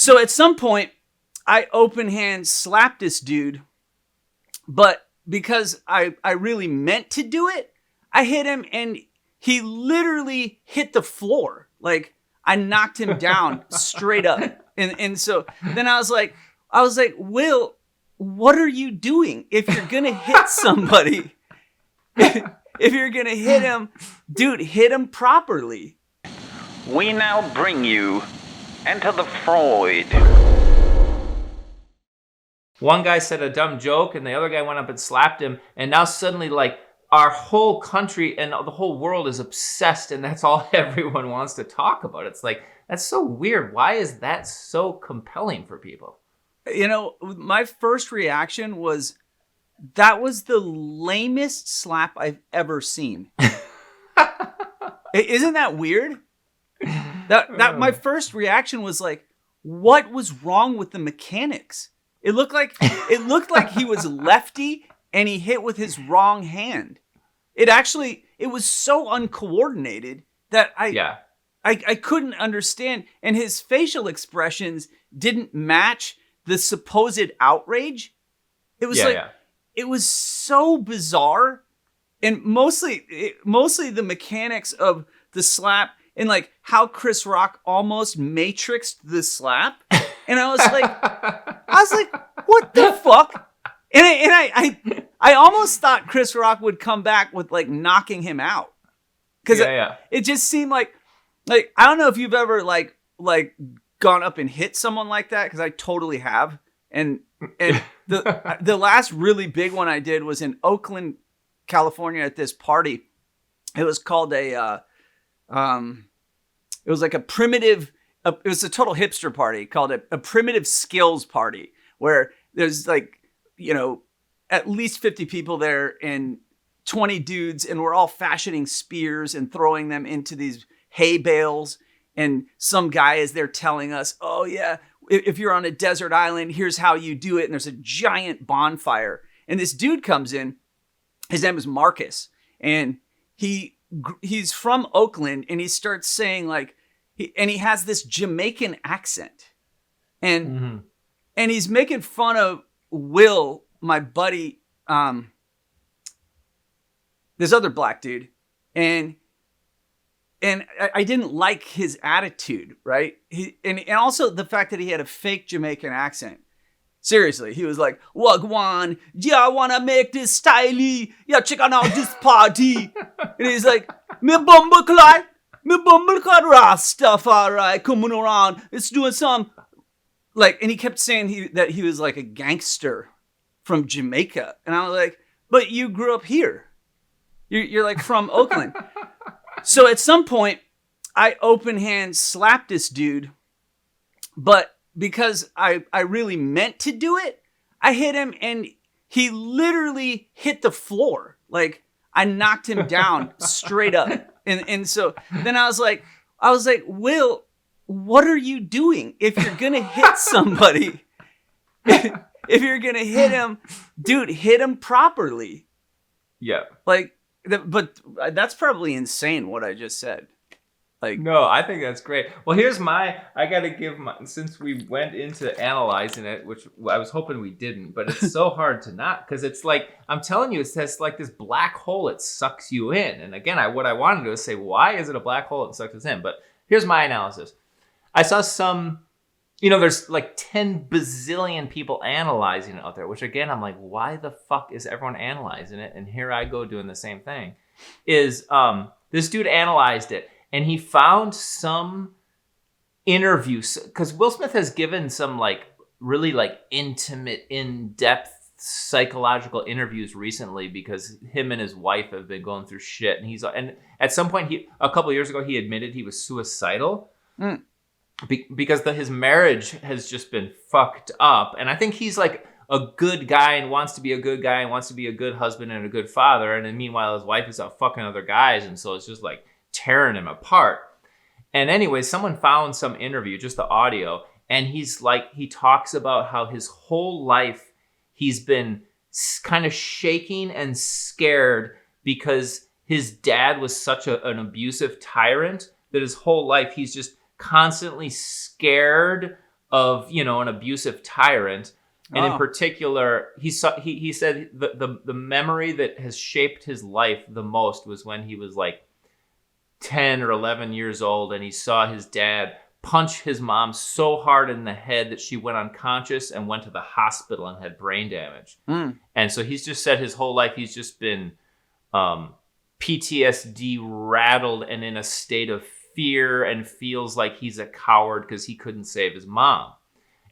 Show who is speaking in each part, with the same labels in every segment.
Speaker 1: So at some point, I open hand slapped this dude, but because I really meant to do it, I hit him and he literally hit the floor. Like I knocked him down straight up. And so then I was like, Will, what are you doing? If you're going to hit somebody, if you're going to hit him, dude, hit him properly.
Speaker 2: We now bring you Enter the Freud.
Speaker 3: One guy said a dumb joke and the other guy went up and slapped him. And now suddenly, like, our whole country and the whole world is obsessed, and that's all everyone wants to talk about. It's like, that's so weird. Why is that so compelling for people?
Speaker 1: You know, my first reaction was, that was the lamest slap I've ever seen. Isn't that weird? That my first reaction was like, what was wrong with the mechanics? It looked like he was lefty and he hit with his wrong hand. It was so uncoordinated that I couldn't understand. And his facial expressions didn't match the supposed outrage. It was it was so bizarre. And mostly the mechanics of the slap and like how Chris Rock almost matrixed the slap. And I was like, what the fuck? And I almost thought Chris Rock would come back with like knocking him out. Cause it just seemed like I don't know if you've ever like gone up and hit someone like that. Cause I totally have. And the last really big one I did was in Oakland, California at this party. It was called it was like a primitive, it was a total hipster party called a primitive skills party where there's like, you know, at least 50 people there and 20 dudes, and we're all fashioning spears and throwing them into these hay bales. And some guy is there telling us, oh yeah, if you're on a desert island, here's how you do it. And there's a giant bonfire. And this dude comes in, his name is Marcus, and he's from Oakland, and he starts saying like, he has this Jamaican accent, and he's making fun of Will, my buddy, this other black dude, and I didn't like his attitude, right? And also the fact that he had a fake Jamaican accent. Seriously, he was like, Wagwan, yeah, I wanna make this styly, yeah, check out this party. And he's like, me bumbleclad Rastafari coming around, it's doing some, like, and he kept saying that he was like a gangster from Jamaica. And I was like, but you grew up here. You're like from Oakland. So at some point, I open hand slapped this dude, but because I really meant to do it, I hit him and he literally hit the floor. Like I knocked him down straight up. And so then I was like, Will, what are you doing? If you're going to hit somebody, if you're going to hit him, dude, hit him properly.
Speaker 3: Yeah.
Speaker 1: Like, but that's probably insane what I just said. Like,
Speaker 3: no, I think that's great. Well, I got to give since we went into analyzing it, which I was hoping we didn't, but it's so hard to not, because it's like, I'm telling you, it's like this black hole, it sucks you in. And again, what I wanted to do is say, why is it a black hole that sucks us in? But here's my analysis. I saw some, there's like 10 bazillion people analyzing it out there, which again, I'm like, why the fuck is everyone analyzing it? And here I go doing the same thing. This dude analyzed it. And he found some interviews, because Will Smith has given some like really like intimate, in-depth psychological interviews recently, because him and his wife have been going through shit. And at some point, a couple of years ago, he admitted he was suicidal because his marriage has just been fucked up. And I think he's like a good guy and wants to be a good guy and wants to be a good husband and a good father. And then meanwhile, his wife is out fucking other guys. And so it's just like tearing him apart. And anyway, someone found some interview, just the audio, and he talks about how his whole life he's been kind of shaking and scared because his dad was such an abusive tyrant that his whole life he's just constantly scared of, an abusive tyrant. And in particular, he said the memory that has shaped his life the most was when he was like 10 or 11 years old, and he saw his dad punch his mom so hard in the head that she went unconscious and went to the hospital and had brain damage. And so he's just said his whole life he's just been PTSD rattled and in a state of fear, and feels like he's a coward because he couldn't save his mom.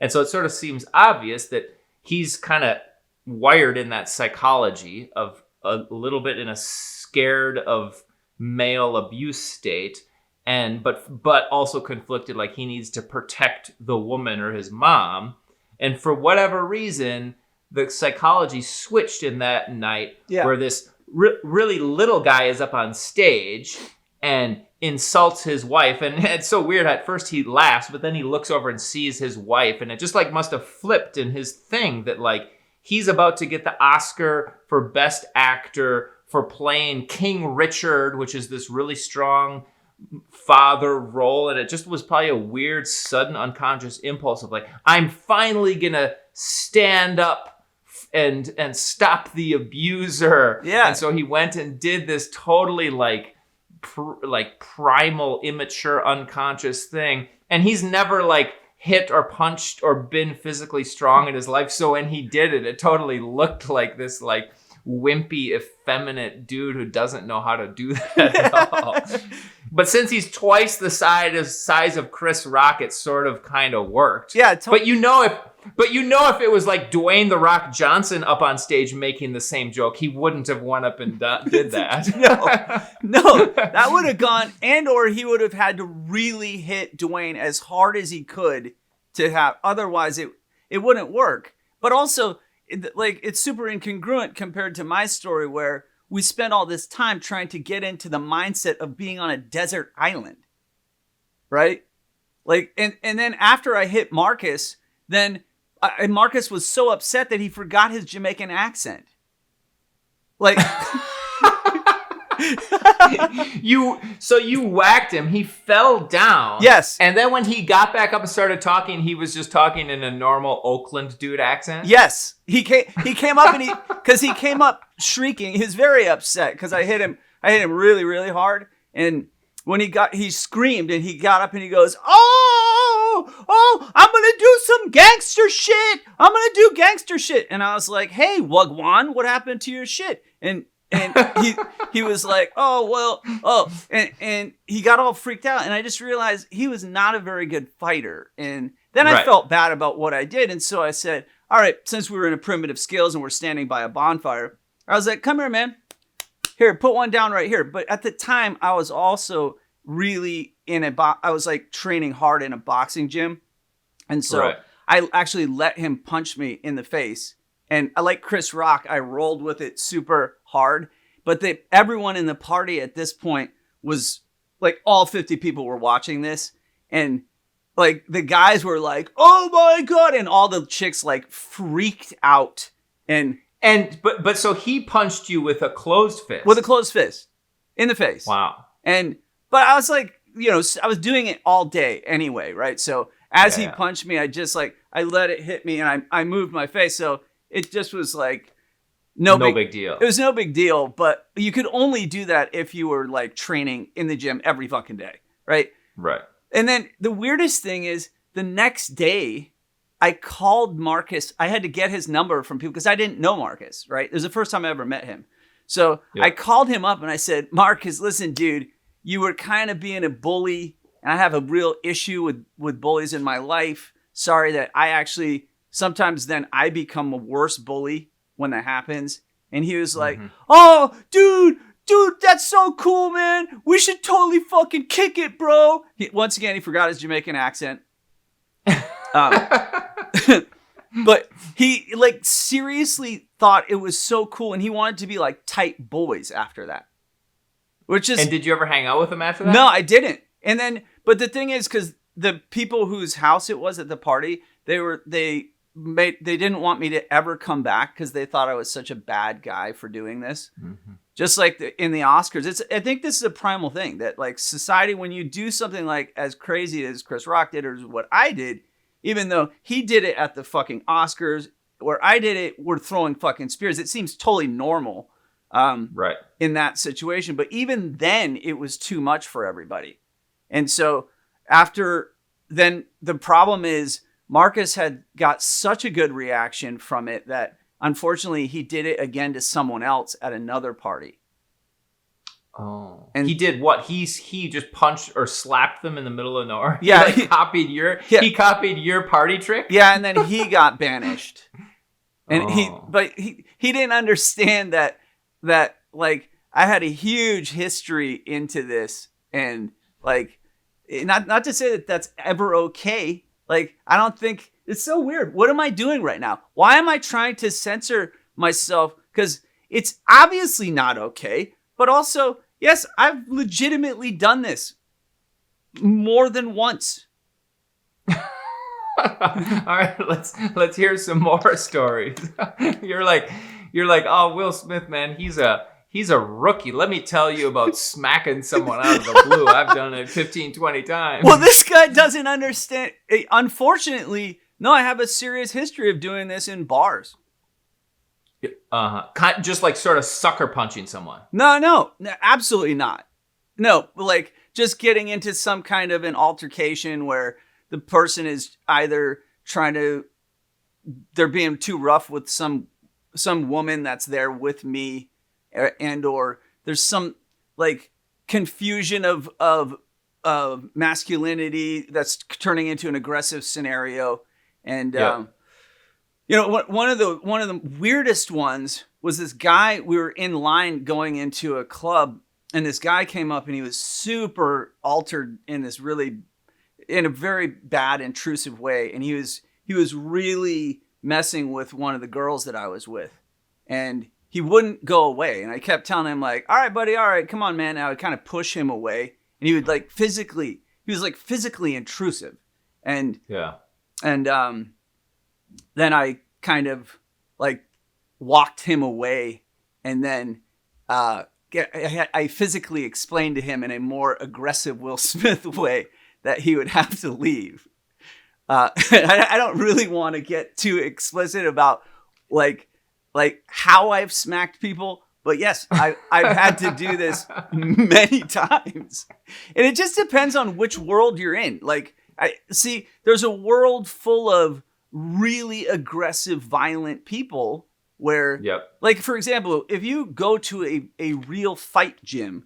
Speaker 3: And so it sort of seems obvious that he's kind of wired in that psychology of a little bit in a scared of male abuse state, and but also conflicted, like he needs to protect the woman or his mom. And for whatever reason, the psychology switched in that night, where this really little guy is up on stage and insults his wife. And it's so weird. At first he laughs, but then he looks over and sees his wife, and it just like must have flipped in his thing that like he's about to get the Oscar for Best Actor for playing King Richard, which is this really strong father role. And it just was probably a weird, sudden, unconscious impulse of like, I'm finally gonna stand up and stop the abuser. Yeah. And so he went and did this totally like primal, immature, unconscious thing. And he's never like hit or punched or been physically strong in his life. So when he did it, it totally looked like this like wimpy, effeminate dude who doesn't know how to do that at all. But since he's twice the size of Chris Rock, it sort of kind of worked. Yeah, but you know if it was like Dwayne "The Rock" Johnson up on stage making the same joke, he wouldn't have went up and did that.
Speaker 1: No, that would have gone, or he would have had to really hit Dwayne as hard as he could to have. Otherwise, it wouldn't work. But also, it's super incongruent compared to my story, where we spent all this time trying to get into the mindset of being on a desert island, right? And then after I hit Marcus, then Marcus was so upset that he forgot his Jamaican accent.
Speaker 3: You whacked him. He fell down.
Speaker 1: Yes.
Speaker 3: And then when he got back up and started talking, he was just talking in a normal Oakland dude accent.
Speaker 1: Yes. He came up because he came up shrieking. He was very upset because I hit him really, really hard. And when he screamed and he got up and he goes, oh, I'm going to do some gangster shit. I'm going to do gangster shit. And I was like, hey, Wagwan, what happened to your shit? And he was like, and he got all freaked out. And I just realized he was not a very good fighter. And then I felt bad about what I did. And so I said, all right, since we were in a primitive skills and we're standing by a bonfire, I was like, come here, man. Here, put one down right here. But at the time, I was also really I was like training hard in a boxing gym. And so I actually let him punch me in the face. And I like Chris Rock, I rolled with it super hard. But everyone in the party at this point was like, all 50 people were watching this. And like the guys were like, oh my God. And all the chicks like freaked out.
Speaker 3: But so he punched you with a closed fist.
Speaker 1: With a closed fist in the face.
Speaker 3: Wow.
Speaker 1: But I was like, I was doing it all day anyway, right? So as he punched me, I just like, I let it hit me and I moved my face. So it just was like, no big deal. It was no big deal, but you could only do that if you were like training in the gym every fucking day, right?
Speaker 3: Right.
Speaker 1: And then the weirdest thing is the next day I called Marcus. I had to get his number from people because I didn't know Marcus, right? It was the first time I ever met him. So I called him up and I said, Marcus, listen, dude, you were kind of being a bully and I have a real issue with bullies in my life. Sorry that sometimes then I become a worse bully when that happens. And he was like, oh, dude, that's so cool, man. We should totally fucking kick it, bro. Once again, he forgot his Jamaican accent. But he like seriously thought it was so cool. And he wanted to be like tight boys after that. And did you ever hang out with him after that? No, I didn't. And then, but the thing is, because the people whose house it was at the party, they didn't want me to ever come back because they thought I was such a bad guy for doing this. Mm-hmm. Just like in the Oscars, I think this is a primal thing that like society, when you do something like as crazy as Chris Rock did or what I did, even though he did it at the fucking Oscars, where I did it, we're throwing fucking spears. It seems totally normal
Speaker 3: Right.
Speaker 1: in that situation. But even then, it was too much for everybody. And so then the problem is Marcus had got such a good reaction from it that unfortunately he did it again to someone else at another party.
Speaker 3: Oh,
Speaker 1: and
Speaker 3: he did what? He just punched or slapped them in the middle of nowhere.
Speaker 1: Yeah,
Speaker 3: he copied your party trick.
Speaker 1: Yeah, and then he got banished, and he didn't understand that like I had a huge history into this, and like not to say that that's ever okay. Like I don't think it's so weird. What am I doing right now? Why am I trying to censor myself? Because it's obviously not okay. But also, yes, I've legitimately done this more than once.
Speaker 3: All right, let's hear some more stories. You're like, oh, Will Smith, man, he's a rookie. Let me tell you about smacking someone out of the blue. I've done it 15, 20 times.
Speaker 1: Well, this guy doesn't understand. Unfortunately, no, I have a serious history of doing this in bars.
Speaker 3: Just like sort of sucker punching someone.
Speaker 1: No, absolutely not. No, like just getting into some kind of an altercation where the person is either they're being too rough with some woman that's there with me, and or there's some like confusion of masculinity that's turning into an aggressive scenario, and you know, one of the weirdest ones was this guy. We were in line going into a club, and this guy came up, and he was super altered in a very bad, intrusive way, and he was really messing with one of the girls that I was with, and he wouldn't go away. And I kept telling him like, "All right, buddy, all right, come on, man." And I would kind of push him away, and he was like physically intrusive, and then I kind of like walked him away, and then I physically explained to him in a more aggressive Will Smith way that he would have to leave. I don't really want to get too explicit about like how I've smacked people, but yes, I've had to do this many times, and it just depends on which world you're in. Like there's a world full of really aggressive, violent people where, like, for example, if you go to a real fight gym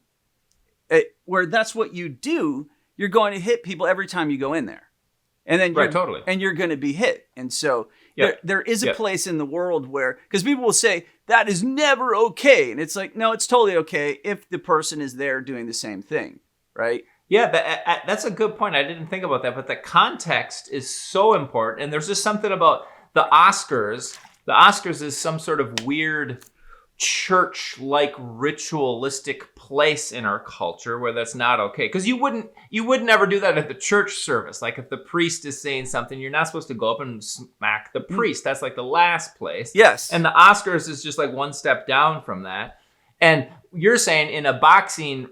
Speaker 1: where that's what you do, you're going to hit people every time you go in there. And then you're going to be hit. And so there is a place in the world where, because people will say that is never okay. And it's like, no, it's totally okay if the person is there doing the same thing. Right.
Speaker 3: Yeah, that's a good point. I didn't think about that, but the context is so important. And there's just something about the Oscars. The Oscars is some sort of weird church-like ritualistic place in our culture where that's not okay. Because you would never do that at the church service. Like if the priest is saying something, you're not supposed to go up and smack the priest. That's like the last place.
Speaker 1: Yes.
Speaker 3: And the Oscars is just like one step down from that. And you're saying in a boxing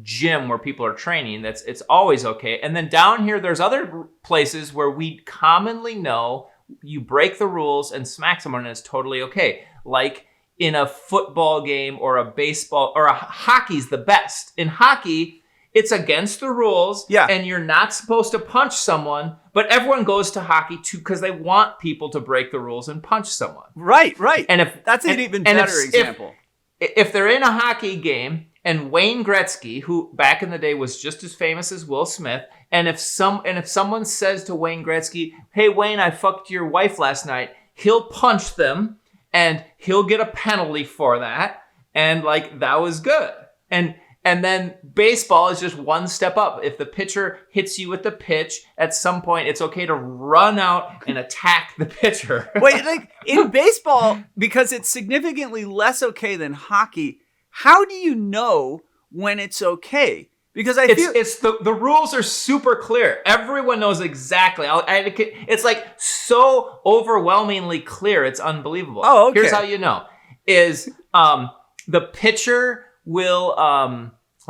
Speaker 3: gym where people are training, it's always okay. And then down here, there's other places where we commonly know you break the rules and smack someone and it's totally okay. Like in a football game or a baseball or a hockey's the best. In hockey, it's against the rules and you're not supposed to punch someone, but everyone goes to hockey too because they want people to break the rules and punch someone.
Speaker 1: Right.
Speaker 3: And if
Speaker 1: that's an even better example.
Speaker 3: If they're in a hockey game and Wayne Gretzky, who back in the day was just as famous as Will Smith, and if someone says to Wayne Gretzky, "Hey Wayne, I fucked your wife last night," he'll punch them and he'll get a penalty for that, and like that was good. And then baseball is just one step up. If the pitcher hits you with the pitch, at some point it's okay to run out and attack the pitcher.
Speaker 1: Wait, like in baseball, because it's significantly less okay than hockey, how do you know when it's okay? Because
Speaker 3: it's the rules are super clear. Everyone knows exactly. It's like so overwhelmingly clear. It's unbelievable.
Speaker 1: Oh, okay.
Speaker 3: Here's how you know: is the pitcher will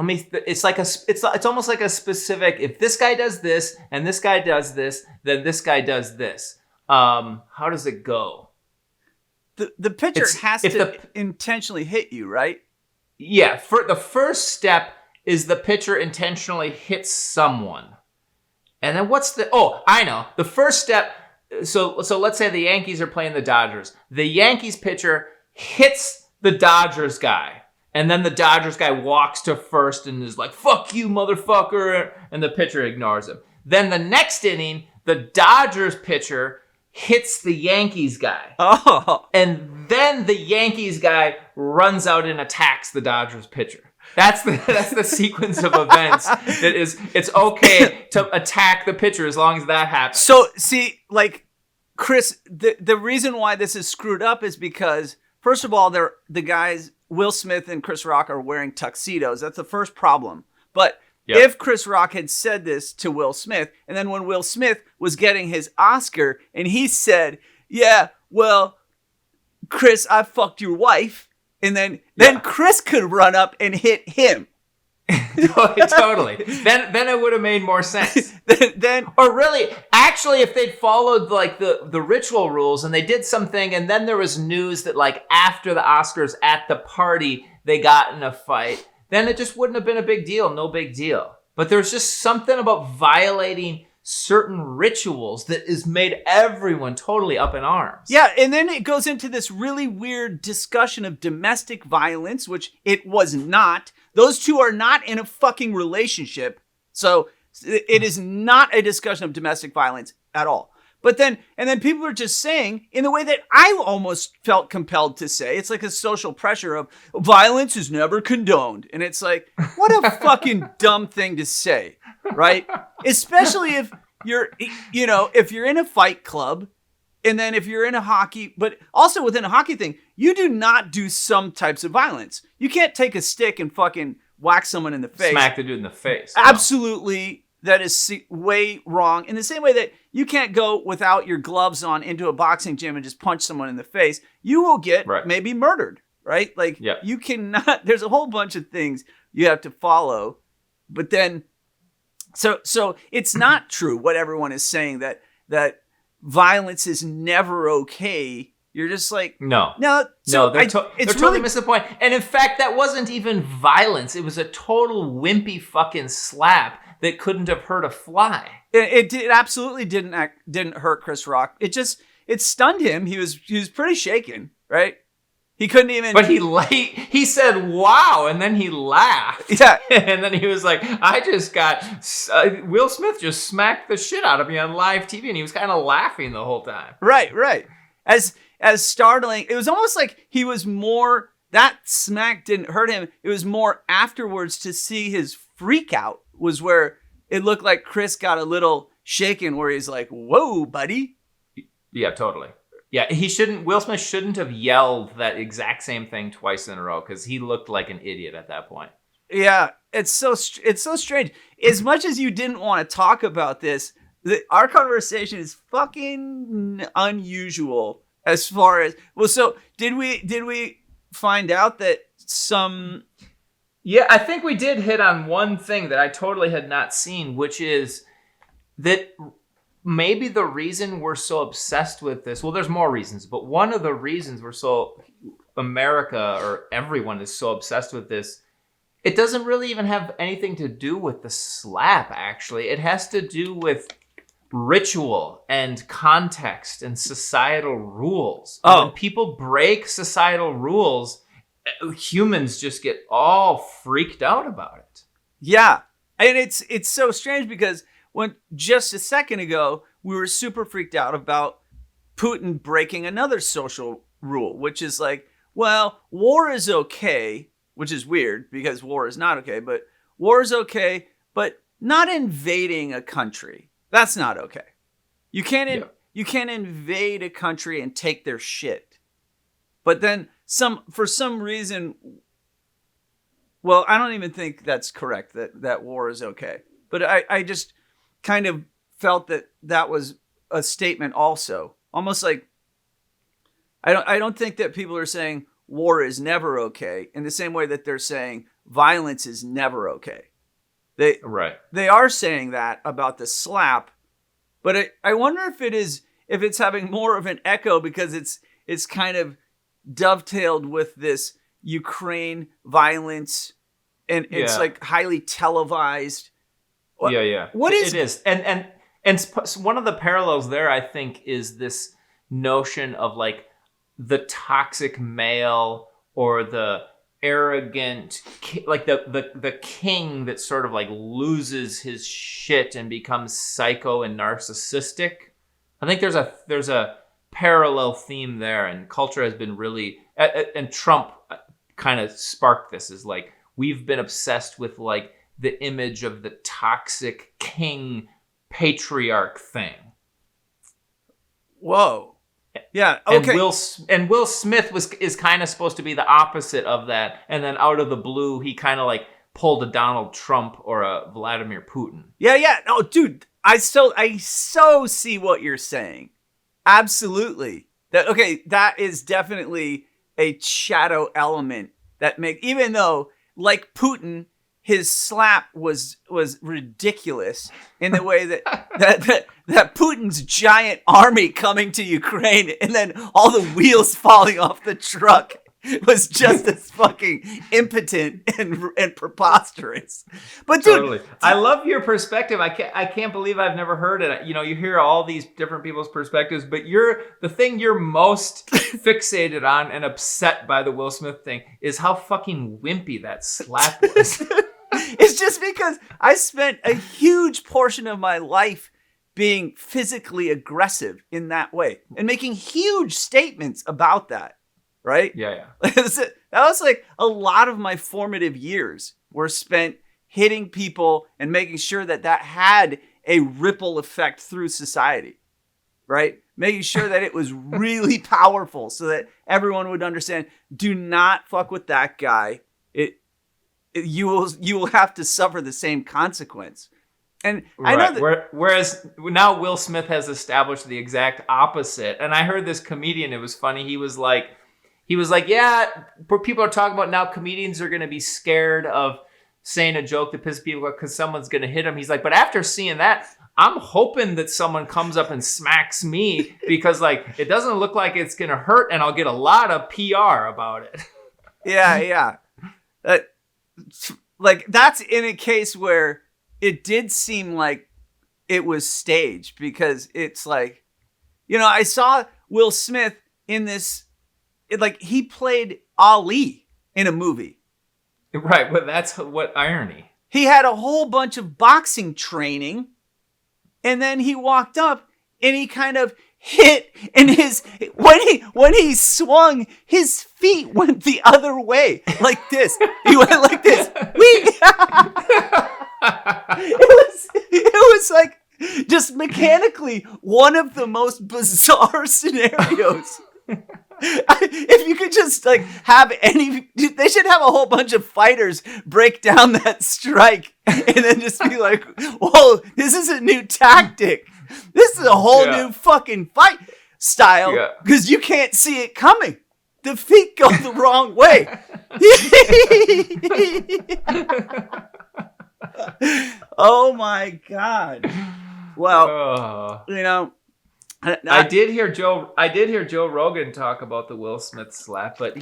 Speaker 3: It's like it's almost like a specific. If this guy does this and this guy does this, then this guy does this. How does it go?
Speaker 1: The pitcher has to intentionally hit you, right?
Speaker 3: Yeah. For the first step is the pitcher intentionally hits someone, and then what's the? Oh, I know. The first step. So let's say the Yankees are playing the Dodgers. The Yankees pitcher hits the Dodgers guy. And then the Dodgers guy walks to first and is like, fuck you, motherfucker. And the pitcher ignores him. Then the next inning, the Dodgers pitcher hits the Yankees guy.
Speaker 1: Oh.
Speaker 3: And then the Yankees guy runs out and attacks the Dodgers pitcher. That's the sequence of events that is, it's okay to attack the pitcher as long as that happens.
Speaker 1: So, see, like, Chris, the reason why this is screwed up is because, first of all, the guys, Will Smith and Chris Rock, are wearing tuxedos. That's the first problem. But if Chris Rock had said this to Will Smith, and then when Will Smith was getting his Oscar, and he said, yeah, well, Chris, I fucked your wife. And then Chris could run up and hit him.
Speaker 3: Totally. Then it would have made more sense. Or really, actually, if they'd followed like the ritual rules and they did something, and then there was news that like after the Oscars at the party they got in a fight, then it just wouldn't have been a big deal. No big deal. But there's just something about violating certain rituals that has made everyone totally up in arms.
Speaker 1: Yeah, and then it goes into this really weird discussion of domestic violence, which it was not. Those two are not in a fucking relationship. So it is not a discussion of domestic violence at all. But then people are just saying, in the way that I almost felt compelled to say, it's like a social pressure of violence is never condoned. And it's like, what a fucking dumb thing to say, right? Especially if you're in a fight club, and then if you're in a hockey, but also within a hockey thing, you do not do some types of violence. You can't take a stick and fucking whack someone in the face.
Speaker 3: Smack the dude in the face.
Speaker 1: Absolutely. That is way wrong. In the same way that you can't go without your gloves on into a boxing gym and just punch someone in the face, you will get maybe murdered, right? Like, you cannot, there's a whole bunch of things you have to follow. But then, so it's not true what everyone is saying that violence is never okay. You're just like,
Speaker 3: no.
Speaker 1: So
Speaker 3: they're totally missing the point. And in fact, that wasn't even violence. It was a total wimpy fucking slap that couldn't have hurt a fly.
Speaker 1: It absolutely didn't hurt Chris Rock. It stunned him. He was pretty shaken, right? He couldn't even.
Speaker 3: But he said, "Wow," and then he laughed.
Speaker 1: Yeah,
Speaker 3: and then he was like, "I just got Will Smith just smacked the shit out of me on live TV," and he was kind of laughing the whole time.
Speaker 1: Right. As startling, it was almost like he was more. That smack didn't hurt him. It was more afterwards to see his freak out was where it looked like Chris got a little shaken, where he's like, "Whoa, buddy."
Speaker 3: Yeah, totally. Yeah, Will Smith shouldn't have yelled that exact same thing twice in a row because he looked like an idiot at that point.
Speaker 1: Yeah, it's so strange. As much as you didn't want to talk about this, our conversation is fucking unusual as far as, well, so did we find out that some...
Speaker 3: Yeah, I think we did hit on one thing that I totally had not seen, which is that maybe the reason we're so obsessed with this, well, there's more reasons, but one of the reasons America or everyone is so obsessed with this, it doesn't really even have anything to do with the slap, actually. It has to do with ritual and context and societal rules.
Speaker 1: Oh.
Speaker 3: When people break societal rules, humans just get all freaked out about it.
Speaker 1: Yeah. And it's so strange because when just a second ago, we were super freaked out about Putin breaking another social rule, which is like, well, war is okay, which is weird because war is not okay, but war is okay, but not invading a country. That's not okay. You can't invade a country and take their shit. But then for some reason, well, I don't even think that's correct, that war is okay. But I just kind of felt that was a statement also. Almost like, I don't think that people are saying war is never okay in the same way that they're saying violence is never okay.
Speaker 3: Right.
Speaker 1: They are saying that about the slap, but I wonder if it's having more of an echo because it's kind of dovetailed with this Ukraine violence, and it's like highly televised.
Speaker 3: Yeah.
Speaker 1: What is
Speaker 3: it is, and one of the parallels there, I think, is this notion of like the toxic male or the arrogant, like the king that sort of like loses his shit and becomes psycho and narcissistic. I think there's a parallel theme there, and culture has been really, and Trump kind of sparked this, is like we've been obsessed with like the image of the toxic king patriarch thing.
Speaker 1: Whoa. Yeah. Okay.
Speaker 3: And Will Smith is kind of supposed to be the opposite of that, and then out of the blue, he kind of like pulled a Donald Trump or a Vladimir Putin.
Speaker 1: Yeah. No, dude, I so see what you're saying. Absolutely. That is definitely a shadow element that even though, like Putin, his slap was ridiculous in the way that Putin's giant army coming to Ukraine and then all the wheels falling off the truck was just as fucking impotent and preposterous. But dude,
Speaker 3: totally. I love your perspective. I can't believe I've never heard it. You know, you hear all these different people's perspectives, but the thing you're most fixated on and upset by the Will Smith thing is how fucking wimpy that slap was.
Speaker 1: It's just because I spent a huge portion of my life being physically aggressive in that way and making huge statements about that. Right?
Speaker 3: Yeah.
Speaker 1: That was like a lot of my formative years were spent hitting people and making sure that had a ripple effect through society. Right? Making sure that it was really powerful so that everyone would understand, do not fuck with that guy. You will have to suffer the same consequence. And I know that,
Speaker 3: whereas now Will Smith has established the exact opposite. And I heard this comedian, it was funny, he was like, yeah, people are talking about now comedians are going to be scared of saying a joke that pisses people off because someone's going to hit them. He's like, but after seeing that, I'm hoping that someone comes up and smacks me because like it doesn't look like it's going to hurt and I'll get a lot of PR about it.
Speaker 1: Yeah. Like that's in a case where it did seem like it was staged because it's like, I saw Will Smith in this. Like he played Ali in a movie.
Speaker 3: Right, but that's what irony.
Speaker 1: He had a whole bunch of boxing training, and then he walked up and he kind of hit, and when he swung, his feet went the other way, like this. He went like this. It was like just mechanically one of the most bizarre scenarios. If you could just like they should have a whole bunch of fighters break down that strike and then just be like, whoa, this is a new tactic. This is a whole new fucking fight style because you can't see it coming. The feet go the wrong way. Oh my God. Well,
Speaker 3: I did hear Joe Rogan talk about the Will Smith slap, but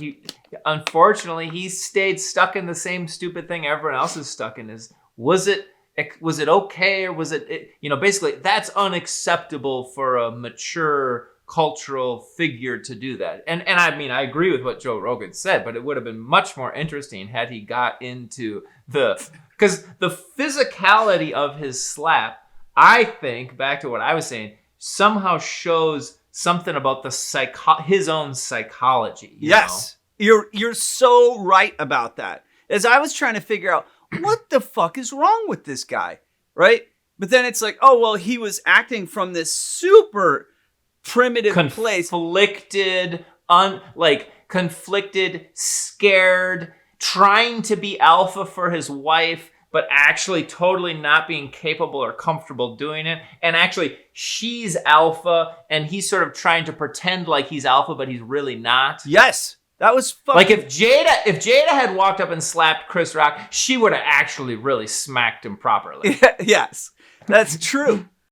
Speaker 3: unfortunately he stayed stuck in the same stupid thing everyone else is stuck in. Was it okay, or was it basically that's unacceptable for a mature cultural figure to do that. And I mean, I agree with what Joe Rogan said, but it would have been much more interesting had he got into because the physicality of his slap, I think, back to what I was saying, somehow shows something about his own psychology.
Speaker 1: Yes. You're so right about that. As I was trying to figure out what the fuck is wrong with this guy, right? But then it's like, oh, well, he was acting from this super primitive place.
Speaker 3: Conflicted, scared, trying to be alpha for his wife, but actually totally not being capable or comfortable doing it. And actually, she's alpha, and he's sort of trying to pretend like he's alpha, but he's really not.
Speaker 1: Yes. That was fucking...
Speaker 3: Like if Jada had walked up and slapped Chris Rock, she would have actually really smacked him properly.
Speaker 1: Yes, that's true.